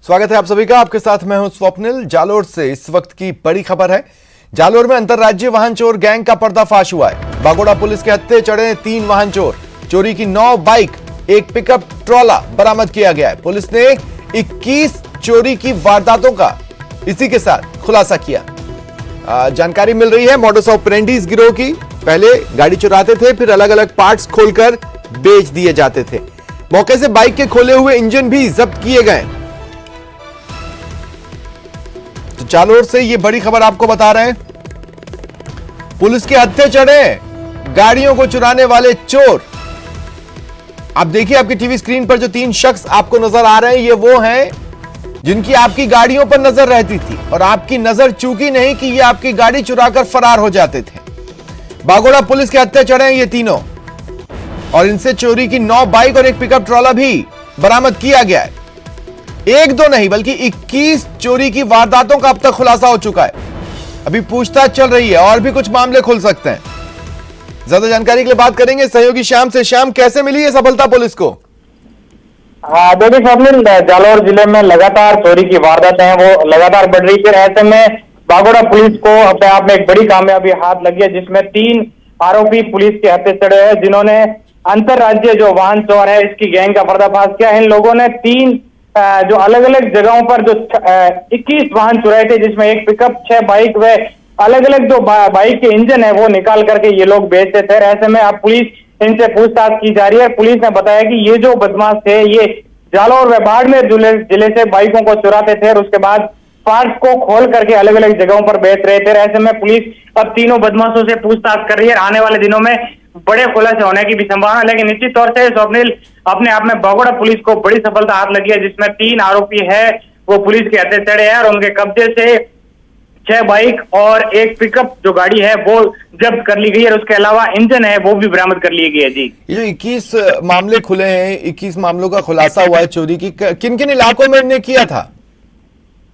स्वागत है आप सभी का। आपके साथ मैं हूं स्वप्निल। जालोर से इस वक्त की बड़ी खबर है। जालोर में अंतरराज्यीय वाहन चोर गैंग का पर्दाफाश हुआ है। बागोड़ा पुलिस के हत्थे चढ़े 3 वाहन चोर। चोरी की 9 बाइक, एक पिकअप ट्रॉला बरामद किया गया है। पुलिस ने 21 चोरी की वारदातों का इसी के साथ खुलासा किया। जानकारी मिल रही है मॉडस ऑपरेंडी इस गिरोह की। पहले गाड़ी चुराते थे, फिर अलग अलग पार्ट्स खोलकर बेच दिए जाते थे। मौके से बाइक के खोले हुए इंजन भी जब्त किए गए। तो जालोर से ये बड़ी खबर आपको बता रहे हैं। पुलिस के हत्थे चढ़े गाड़ियों को चुराने वाले चोर। आप देखिए आपकी टीवी स्क्रीन पर जो 3 शख्स आपको नजर आ रहे हैं, ये वो हैं जिनकी आपकी गाड़ियों पर नजर रहती थी और आपकी नजर चूकी नहीं कि ये आपकी गाड़ी चुराकर फरार हो जाते थे। बागोड़ा पुलिस के हत्थे चढ़े हैं ये तीनों और इनसे चोरी की 9 बाइक और एक पिकअप ट्रॉला भी बरामद किया गया है। एक दो नहीं बल्कि 21 चोरी की वारदातों का अब तक खुलासा हो चुका है। अभी पूछताछ चल रही है और भी कुछ मामले खुल सकते हैं। ज्यादा जानकारी के लिए बात करेंगे सहयोगी श्याम से। श्याम, कैसे मिली है सफलता पुलिस को? देखिए स्वप्निल, जालोर जिले में लगातार चोरी की वारदातें हैं वो लगातार बढ़ रही थी। ऐसे में बागोड़ा पुलिस को अपने आप में एक बड़ी कामयाबी हाथ लगी है, जिसमें 3 आरोपी पुलिस के हत्थे चढ़े हैं, जिन्होंने अंतरराज्यीय जो वाहन चोर है इसकी गैंग का पर्दाफाश किया है। इन लोगों ने 3 जो अलग अलग जगहों पर जो 21 वाहन चुराए थे, जिसमें एक पिकअप, 6 बाइक व अलग अलग जो बाइक के इंजन है वो निकाल करके ये लोग बेचते थे। ऐसे में अब पुलिस इनसे पूछताछ की जा रही है। पुलिस ने बताया कि ये जो बदमाश थे ये जालोर व बाड़मेर जिले से बाइकों को चुराते थे और उसके बाद पार्ट्स को खोल करके अलग अलग जगहों पर बेच रहे थे। ऐसे में पुलिस अब तीनों बदमाशों से पूछताछ कर रही है। आने वाले दिनों में बड़े खुलासे होने की भी संभावना, लेकिन निश्चित तौर से स्वप्निल अपने आप में बागोड़ा पुलिस को बड़ी सफलता हाथ लगी है, जिसमें 3 आरोपी है वो पुलिस के हत्थे चढ़े हैं और उनके कब्जे से 6 बाइक और एक पिकअप जो गाड़ी है वो जब्त कर ली गई है और उसके अलावा इंजन है वो भी बरामद कर लिए गए हैं। जी, ये जो 21 मामले खुले हैं, 21 मामलों का खुलासा हुआ है चोरी की, किन किन इलाकों में इन्हें किया था?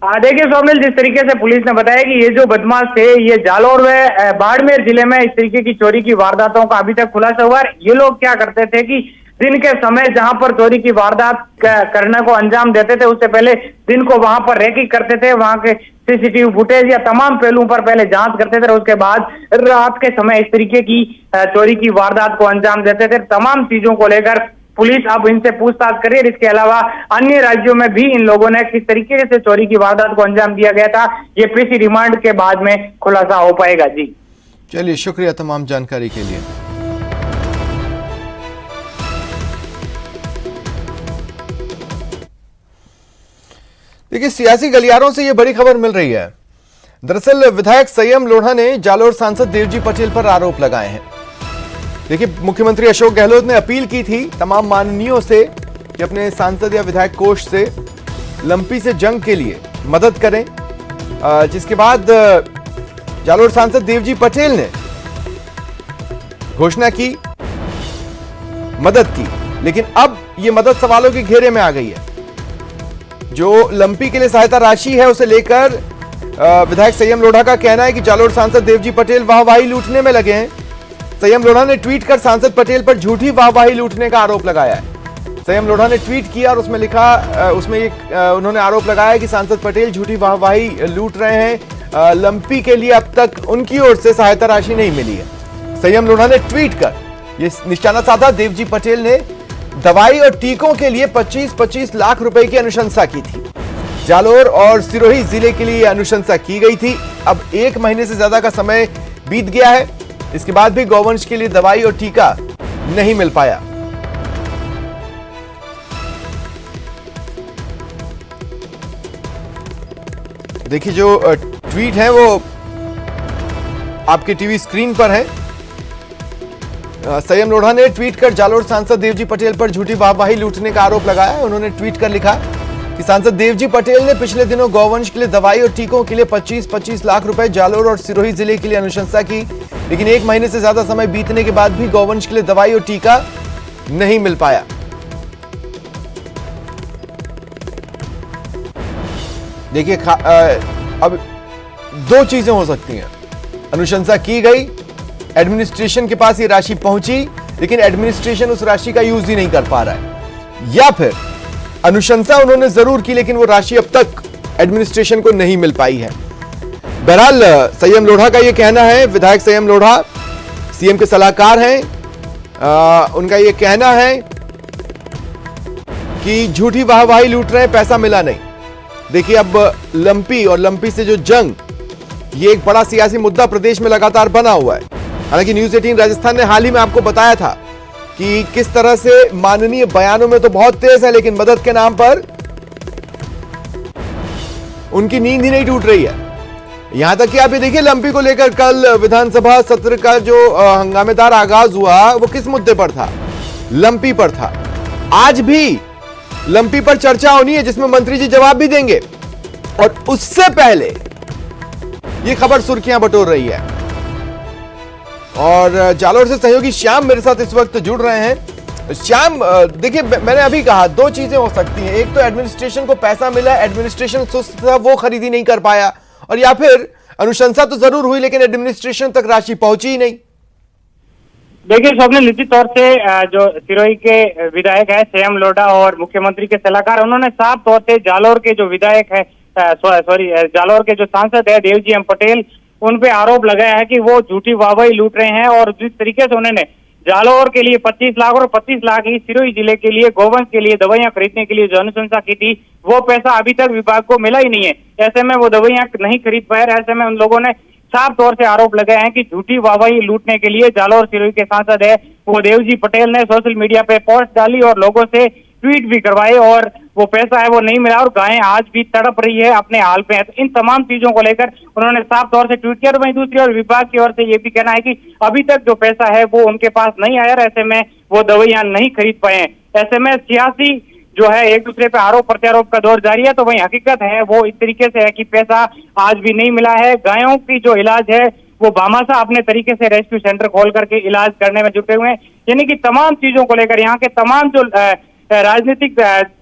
देखिए स्वप्निल, जिस तरीके से पुलिस ने बताया कि ये जो बदमाश थे ये जालोर व बाड़मेर जिले में इस तरीके की चोरी की वारदातों का अभी तक खुलासा हुआ है। ये लोग क्या करते थे कि दिन के समय जहां पर चोरी की वारदात करने को अंजाम देते थे, उससे पहले दिन को वहां पर रेकी करते थे, वहां के सीसीटीवी फुटेज या तमाम पहलुओं पर पहले जांच करते थे और उसके बाद रात के समय इस तरीके की चोरी की वारदात को अंजाम देते थे। तमाम चीजों को लेकर पुलिस अब इनसे पूछताछ कर रही है। इसके अलावा अन्य राज्यों में भी इन लोगों ने किस तरीके से चोरी की वारदात को अंजाम दिया गया था, ये पीसी रिमांड के बाद में खुलासा हो पाएगा। जी चलिए, शुक्रिया तमाम जानकारी के लिए। देखिए, सियासी गलियारों से यह बड़ी खबर मिल रही है। दरअसल विधायक संयम लोढ़ा ने जालोर सांसद देवजी पटेल पर आरोप लगाए हैं। देखिए, मुख्यमंत्री अशोक गहलोत ने अपील की थी तमाम माननीयों से कि अपने सांसद या विधायक कोष से लंपी से जंग के लिए मदद करें, जिसके बाद जालोर सांसद देवजी पटेल ने घोषणा की, मदद की, लेकिन अब यह मदद सवालों के घेरे में आ गई है। जो लंपी के लिए सहायता राशि है उसे लेकर विधायक संयम लोढ़ा का कहना है कि जालोर सांसद देवजी पटेल वाहवाही लूटने में लगे हैं। संयम लोढ़ा ने ट्वीट कर सांसद पटेल पर झूठी वाहवाही लूटने का आरोप लगाया है। संयम लोढ़ा ने ट्वीट किया और उसमें लिखा, उन्होंने आरोप लगाया कि सांसद पटेल झूठी वाहवाही लूट रहे हैं। लंपी के लिए अब तक उनकी ओर से सहायता राशि नहीं मिली है। संयम लोढ़ा ने ट्वीट कर यह निशाना साधा। देवजी पटेल ने दवाई और टीकों के लिए 25-25 लाख रुपए की अनुशंसा की थी। जालोर और सिरोही जिले के लिए अनुशंसा की गई थी। अब 1 महीने से ज्यादा का समय बीत गया है, इसके बाद भी गौवंश के लिए दवाई और टीका नहीं मिल पाया। देखिए, जो ट्वीट है वो आपकी टीवी स्क्रीन पर है। संयम लोढ़ा ने ट्वीट कर जालोर सांसद देवजी पटेल पर झूठी वाहवाही लूटने का आरोप लगाया है। उन्होंने ट्वीट कर लिखा कि सांसद देवजी पटेल ने पिछले दिनों गौवंश के लिए दवाई और टीकों के लिए 25-25 लाख रुपए जालोर और सिरोही जिले के लिए अनुशंसा की, लेकिन 1 महीने से ज्यादा समय बीतने के बाद भी गौवंश के लिए दवाई और टीका नहीं मिल पाया। देखिए, अब 2 चीजें हो सकती हैं। अनुशंसा की गई, एडमिनिस्ट्रेशन के पास ये राशि पहुंची, लेकिन एडमिनिस्ट्रेशन उस राशि का यूज ही नहीं कर पा रहा है, या फिर अनुशंसा उन्होंने जरूर की, लेकिन वो राशि अब तक एडमिनिस्ट्रेशन को नहीं मिल पाई है। बहरहाल संयम लोढ़ा का यह कहना है, विधायक संयम लोढ़ा सीएम के सलाहकार हैं, उनका यह कहना है कि झूठी वाहवाही लूट रहे हैं, पैसा मिला नहीं। देखिए अब लंपी और लंपी से जो जंग, ये एक बड़ा सियासी मुद्दा प्रदेश में लगातार बना हुआ है। हालांकि न्यूज 18 राजस्थान ने हाल ही में आपको बताया था कि किस तरह से माननीय बयानों में तो बहुत तेज है, लेकिन मदद के नाम पर उनकी नींद ही नहीं टूट रही है। यहां तक कि आप ये देखिए, लंपी को लेकर कल विधानसभा सत्र का जो हंगामेदार आगाज हुआ वो किस मुद्दे पर था? लंपी पर था। आज भी लंपी पर चर्चा होनी है, जिसमें मंत्री जी जवाब भी देंगे। और उससे पहले यह खबर सुर्खियां बटोर रही है। और जालोर से सहयोगी श्याम मेरे साथ इस वक्त जुड़ रहे हैं। श्याम, देखिए मैंने अभी कहा दो चीजें हो सकती हैं, एक तो एडमिनिस्ट्रेशन को पैसा मिला, एडमिनिस्ट्रेशन सुस्त था, वो खरीदी नहीं कर पाया, और या फिर अनुशंसा तो जरूर हुई लेकिन एडमिनिस्ट्रेशन तक राशि पहुंची ही नहीं। देखिए स्वप्निल, निश्चित तौर से जो सिरोही के विधायक है संयम लोढ़ा और मुख्यमंत्री के सलाहकार, उन्होंने साफ तौर से जालोर के जो विधायक है जालोर के जो सांसद है देवजी एम पटेल, उन पे आरोप लगाया है कि वो झूठी वाहवाही लूट रहे हैं। और जिस तरीके से उन्होंने जालोर के लिए 25 लाख और 25 लाख ही सिरोही जिले के लिए गोवंश के लिए दवाइयां खरीदने के लिए जो अनुशंसा की थी, वो पैसा अभी तक विभाग को मिला ही नहीं है। ऐसे में वो दवाइयां नहीं खरीद पाए। ऐसे में उन लोगों ने साफ तौर से आरोप लगाए हैं कि झूठी वाहवाही लूटने के लिए जालोर सिरोही के सांसद है वो देवजी पटेल ने सोशल मीडिया पे पोस्ट डाली और लोगों से ट्वीट भी करवाए, और वो पैसा है वो नहीं मिला और गायें आज भी तड़प रही है अपने हाल पे है। तो इन तमाम चीजों को लेकर उन्होंने साफ तौर से ट्वीट किया। और वहीं दूसरी ओर विभाग की ओर से ये भी कहना है कि अभी तक जो पैसा है वो उनके पास नहीं आया, ऐसे में वो दवाइयां नहीं खरीद पाए हैं। ऐसे में सियासी जो है एक दूसरे पे आरोप प्रत्यारोप का दौर जारी है। तो वहीं हकीकत है वो इस तरीके से है कि पैसा आज भी नहीं मिला है। गायों की जो इलाज है वो भामाशाह अपने तरीके से रेस्क्यू सेंटर खोल करके इलाज करने में जुटे हुए हैं। यानी कि तमाम चीजों को लेकर यहाँ के तमाम जो राजनीतिक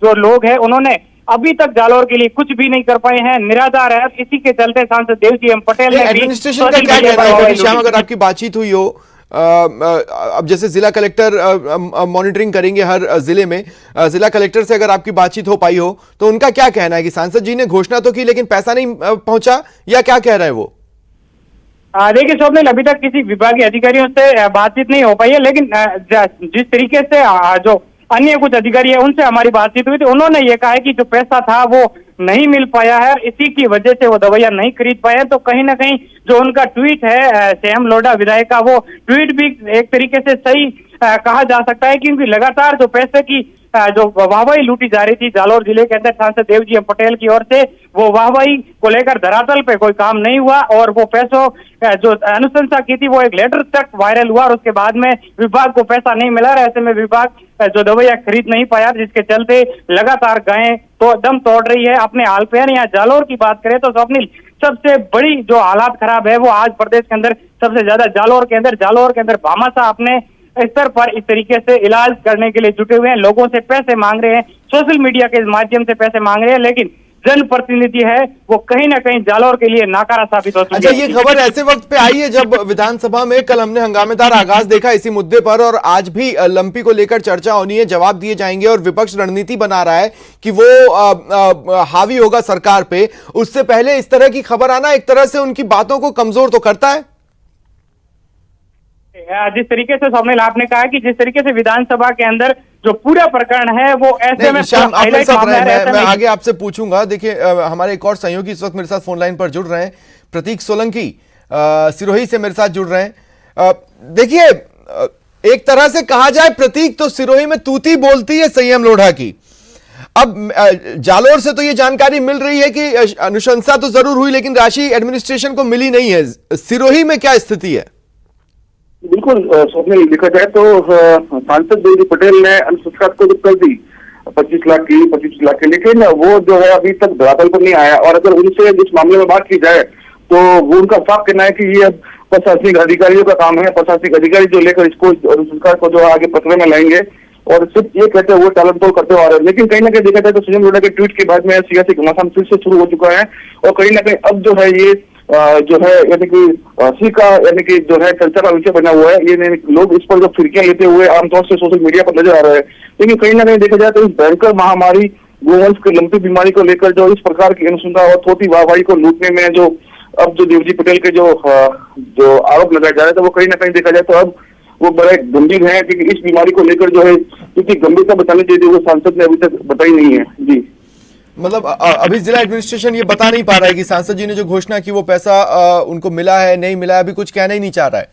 जो लोग हैं उन्होंने अभी तक जालोर के लिए कुछ भी नहीं कर पाए हैं, निराधार है। इसी के चलते सांसद देवजी एम पटेल ने एडमिनिस्ट्रेशन का क्या कहना है? श्याम, अगर आपकी बातचीत हुई हो, अब जैसे जिला कलेक्टर मॉनिटरिंग करेंगे हर जिले में, जिला कलेक्टर से अगर आपकी बातचीत हो पाई हो तो उनका क्या कहना है कि सांसद जी ने घोषणा तो की लेकिन पैसा नहीं पहुंचा, या क्या कह रहे हैं वो? देखिए स्वप्निल, अभी तक किसी विभागीय अधिकारियों से बातचीत नहीं हो पाई है, लेकिन जिस तरीके से जो अन्य कुछ अधिकारी है उनसे हमारी बातचीत हुई थी, उन्होंने ये कहा है कि जो पैसा था वो नहीं मिल पाया है, इसी की वजह से वो दवाइयां नहीं खरीद पाए हैं। तो कहीं ना कहीं जो उनका ट्वीट है संयम लोढ़ा विधायक का, वो ट्वीट भी एक तरीके से सही कहा जा सकता है, क्योंकि लगातार जो पैसे की जो वाहवाही लूटी जा रही थी जालोर जिले के अंदर सांसद देवजी एम पटेल की ओर से, वो वाहवाही को लेकर धरातल पे कोई काम नहीं हुआ। और वो पैसों जो अनुशंसा की थी वो एक लेटर तक वायरल हुआ और उसके बाद में विभाग को पैसा नहीं मिला। ऐसे में विभाग जो दवाइयां खरीद नहीं पाया, जिसके चलते लगातार गायें तो दम तोड़ रही है अपने हाल पे। यहाँ जालोर की बात करें तो स्वप्निल, सबसे बड़ी जो हालात खराब है वो आज प्रदेश के अंदर सबसे ज्यादा जालोर के अंदर भामाशाह अपने स्तर पर इस तरीके से इलाज करने के लिए जुटे हुए हैं, लोगों से पैसे मांग रहे हैं, सोशल मीडिया के माध्यम से पैसे मांग रहे हैं, लेकिन जनप्रतिनिधि है वो कहीं ना कहीं जालोर के लिए नाकारा साबित हो चुकी है। अच्छा, ये खबर ऐसे वक्त पे आई है जब विधानसभा में कल हमने हंगामेदार आगाज देखा इसी मुद्दे पर, और आज भी लंपी को लेकर चर्चा होनी है, जवाब दिए जाएंगे और विपक्ष रणनीति बना रहा है कि वो हावी होगा सरकार पे। उससे पहले इस तरह की खबर आना एक तरह से उनकी बातों को कमजोर तो करता है। जिस तरीके से स्वप्निल आपने कहा कि जिस तरीके से विधानसभा के अंदर जो पूरा प्रकरण है वो ऐसे में मैं आगे आपसे पूछूंगा। देखिए हमारे एक और सहयोगी इस वक्त मेरे साथ फोन लाइन पर जुड़ रहे हैं, प्रतीक सोलंकी सिरोही से मेरे साथ जुड़ रहे हैं। देखिए एक तरह से कहा जाए प्रतीक तो सिरोही में तूती बोलती है संयम लोढ़ा की। अब जालोर से तो ये जानकारी मिल रही है कि अनुशंसा तो जरूर हुई लेकिन राशि एडमिनिस्ट्रेशन को मिली नहीं है। सिरोही में क्या स्थिति है? बिल्कुल स्वप्निल, देखा जाए तो सांसद देवजी पटेल ने अनुशंसा को तो कर दी 25 लाख की, लेकिन वो जो है अभी तक धरातल पर नहीं आया। और अगर उनसे इस मामले में बात की जाए तो वो उनका साफ कहना है कि ये अब प्रशासनिक अधिकारियों का काम है, प्रशासनिक अधिकारी जो लेकर इसको अनुशंसा को जो आगे पकड़े में लाएंगे, और सिर्फ ये कहते हुए टालम टोल करते हुए आ रहे हैं। लेकिन कहीं ना कहीं देखा जाए तो संयम लोढ़ा के ट्वीट के बाद में सियासी घमासान फिर से शुरू हो चुका है, और कहीं ना कहीं अब जो है ये जो है यानी कि सी का यानी कि जो है चर्चा का विषय बना हुआ है। ये लोग इस पर जो फिरकियां लेते हुए आमतौर से सोशल मीडिया पर नजर आ रहे हैं, लेकिन कहीं ना कहीं देखा जाए तो इस भयंकर महामारी गोवंश की लंपी बीमारी को लेकर जो इस प्रकार की अनुशंसा और थोटी वाहवाही को लूटने में जो अब जो देवजी पटेल के जो आरोप लगाए जा रहे थे वो कहीं ना कहीं देखा जाए तो अब वो बड़े गंभीर है, क्योंकि इस बीमारी को लेकर जो है क्योंकि गंभीरता बतानी चाहिए वो सांसद ने अभी तक बताई नहीं है। जी मतलब अभी जिला एडमिनिस्ट्रेशन ये बता नहीं पा रहा है कि सांसद जी ने जो घोषणा की वो पैसा उनको मिला है नहीं मिला है, अभी कुछ कहना ही नहीं चाह रहा है।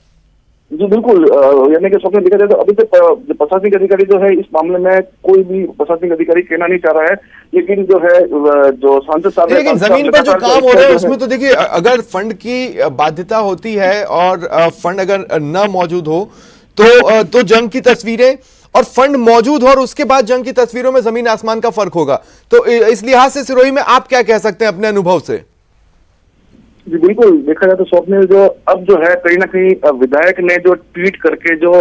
जी बिल्कुल, यानी कि स्वप्न देखा जाए तो अभी तक प्रशासनिक अधिकारी जो है इस मामले में कोई भी प्रशासनिक अधिकारी कहना नहीं चाह रहा है, लेकिन जो है जो सांसद साहब लेकिन जमीन पर जो काम हो रहा है उसमें तो देखिए अगर फंड की बाध्यता होती है और फंड अगर न मौजूद हो तो जंग की तस्वीरें और फंड मौजूद हो और उसके बाद जंग की तस्वीरों में जमीन आसमान का फर्क होगा। तो इस लिहाज से सिरोही में आप क्या कह सकते हैं अपने अनुभव से? जी बिल्कुल, देखा जाए तो स्वप्निल जो अब जो है कहीं ना कहीं विधायक ने जो ट्वीट करके जो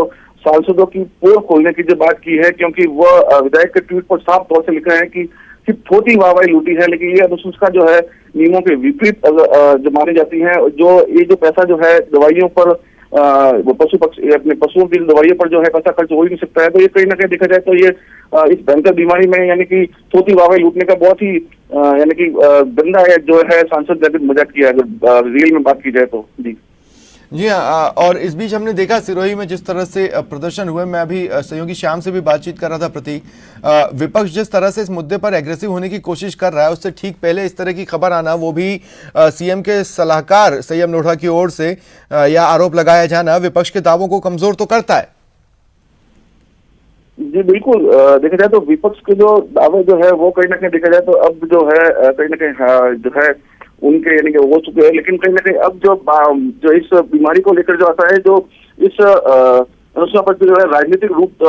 सांसदों की पोल खोलने की जो बात की है, क्योंकि वह विधायक के ट्वीट पर साफ तौर से लिखा है कि सिर्फ छोटी वाहवाही लूटी है, लेकिन ये अनुशंसा जो है नियमों के विपरीत जो मानी जाती है। जो ये जो पैसा जो है दवाइयों पर अपने पशुओं की दवाइयों पर जो है पैसा खर्च हो ही नहीं सकता है, तो ये कहीं ना कहीं देखा जाए तो ये इस भयंकर बीमारी में यानी कि छोटी वाहवाही लूटने का बहुत ही यानी कि गंदा है जो है सांसद ने मजाक किया अगर रियल में बात की जाए तो। जी हाँ, और इस बीच हमने देखा सिरोही में जिस तरह से प्रदर्शन हुए, मैं अभी सहयोगी श्याम से भी बातचीत कर रहा था प्रतीक, विपक्ष जिस तरह से इस मुद्दे पर एग्रेसिव होने की कोशिश कर रहा है उससे ठीक पहले इस तरह की खबर आना, वो भी सीएम के सलाहकार संयम लोढ़ा की ओर से यह आरोप लगाया जाना विपक्ष के दावों को कमजोर तो करता है। जी बिल्कुल, देखा जाए तो विपक्ष के जो दावे जो है वो कहीं ना कहीं देखा जाए तो अब जो है कहीं ना कहीं जो है उनके यानी कि हो चुके हैं, लेकिन कहीं ना कहीं अब जो इस बीमारी को लेकर जो आता है जो इस अनुष्ठा पर जो है राजनीतिक रूप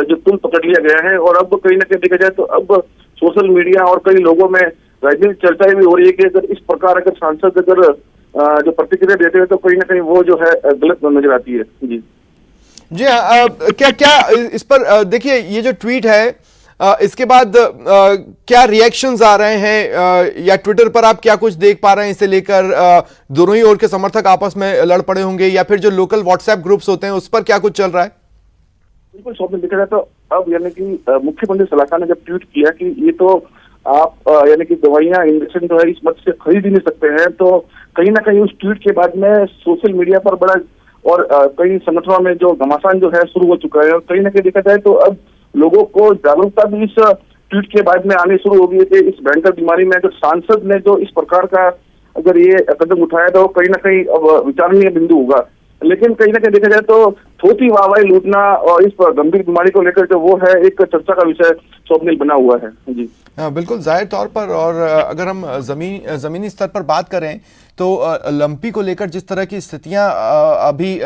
जो तुल पकड़ लिया गया है, और अब कहीं ना कहीं देखा जाए तो अब सोशल मीडिया और कई लोगों में राजनीतिक चर्चाएं भी हो रही है कि अगर इस प्रकार अगर सांसद अगर जो प्रतिक्रिया देते हैं तो कहीं ना कहीं वो जो है गलत नजर आती है। जी हाँ, क्या इस पर देखिए ये जो ट्वीट है इसके बाद क्या रिएक्शंस आ रहे हैं या ट्विटर पर आप क्या कुछ देख पा रहे हैं इसे लेकर? दोनों ही ओर के समर्थक आपस में लड़ पड़े होंगे या फिर जो लोकल व्हाट्सएप ग्रुप्स होते हैं उस पर क्या कुछ चल रहा है? बिल्कुल स्वप्न देखा जाए तो अब यानी कि मुख्यमंत्री सलाहकार ने जब ट्वीट किया कि ये तो आप यानी कि दवाइयां इंजेक्शन जो है इस मत से खरीद ही नहीं सकते हैं, तो कहीं ना कहीं उस ट्वीट के बाद में सोशल मीडिया पर बड़ा और कई संगठनों में जो घमासान जो है शुरू हो चुका है, और कहीं ना कहीं देखा जाए तो अब लोगों को जागरूकता भी इस ट्वीट के बाद में आनी शुरू हो गई है कि इस भयंकर बीमारी में जो सांसद ने जो इस प्रकार का अगर ये कदम उठाया तो कहीं ना कहीं अब विचारणीय बिंदु होगा। लेकिन कहीं ना कहीं देखा जाए तो थोटी वाहवाही लूटना और इस गंभीर बीमारी को लेकर जो वो है एक चर्चा का विषय स्वप्निल बना हुआ है। जी हाँ, बिल्कुल जाहिर तौर पर। और अगर हम जमीनी स्तर पर बात करें तो लंपी को लेकर जिस तरह की स्थितियां अभी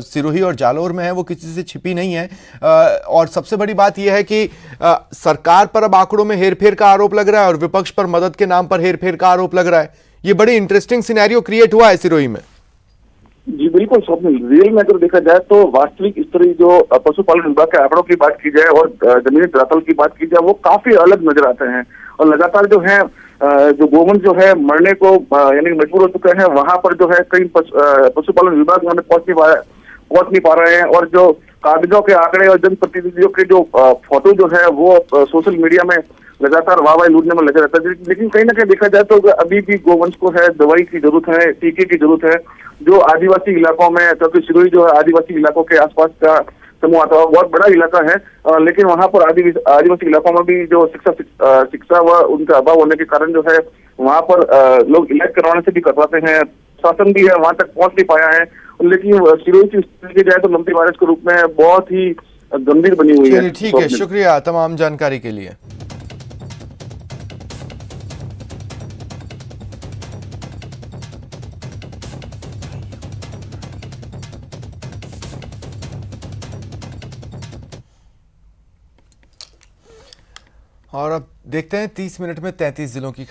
सिरोही और जालोर में है वो किसी से छिपी नहीं है, और सबसे बड़ी बात यह है कि सरकार पर अब आंकड़ों में हेरफेर का आरोप लग रहा है और विपक्ष पर मदद के नाम पर हेरफेर का आरोप लग रहा है। ये बड़ी इंटरेस्टिंग सिनेरियो क्रिएट हुआ है सिरोही में। जी बिल्कुल स्वप्निल, रियल में अगर देखा जाए तो वास्तविक स्तरीय जो पशुपालन विभाग के आंकड़ों की बात की जाए और जमीनी धरातल की बात की जाए वो काफी अलग नजर आते हैं, और लगातार जो है जो गोवंश जो है मरने को यानी मजबूर हो चुके हैं, वहां पर जो है कई पशुपालन विभाग में पहुंच नहीं पा रहे हैं, और जो कागजों के आंकड़े और जनप्रतिनिधियों के जो फोटो जो है वो सोशल मीडिया में लगातार वाहवाही लूटने में लगे रहता है। लेकिन कहीं ना कहीं देखा जाए तो अभी भी गोवंश को है दवाई की जरूरत है, टीके की जरूरत है, जो आदिवासी इलाकों में, क्योंकि सिरोही जो है आदिवासी इलाकों के आसपास का समूह आता है, बहुत बड़ा इलाका है, लेकिन वहां पर आदिवासी इलाकों में भी जो शिक्षा व उनका अभाव होने के कारण जो है वहां पर लोग इलाज करवाने से भी कतराते हैं, शासन भी है वहां तक पहुंच नहीं पाया है। लेकिन सिरोही की स्थिति की जाए तो लंपी वायरस के रूप में बहुत ही गंभीर बनी हुई है। ठीक है, शुक्रिया तमाम जानकारी के लिए। और अब देखते हैं 30 मिनट में 33 जिलों की खबर।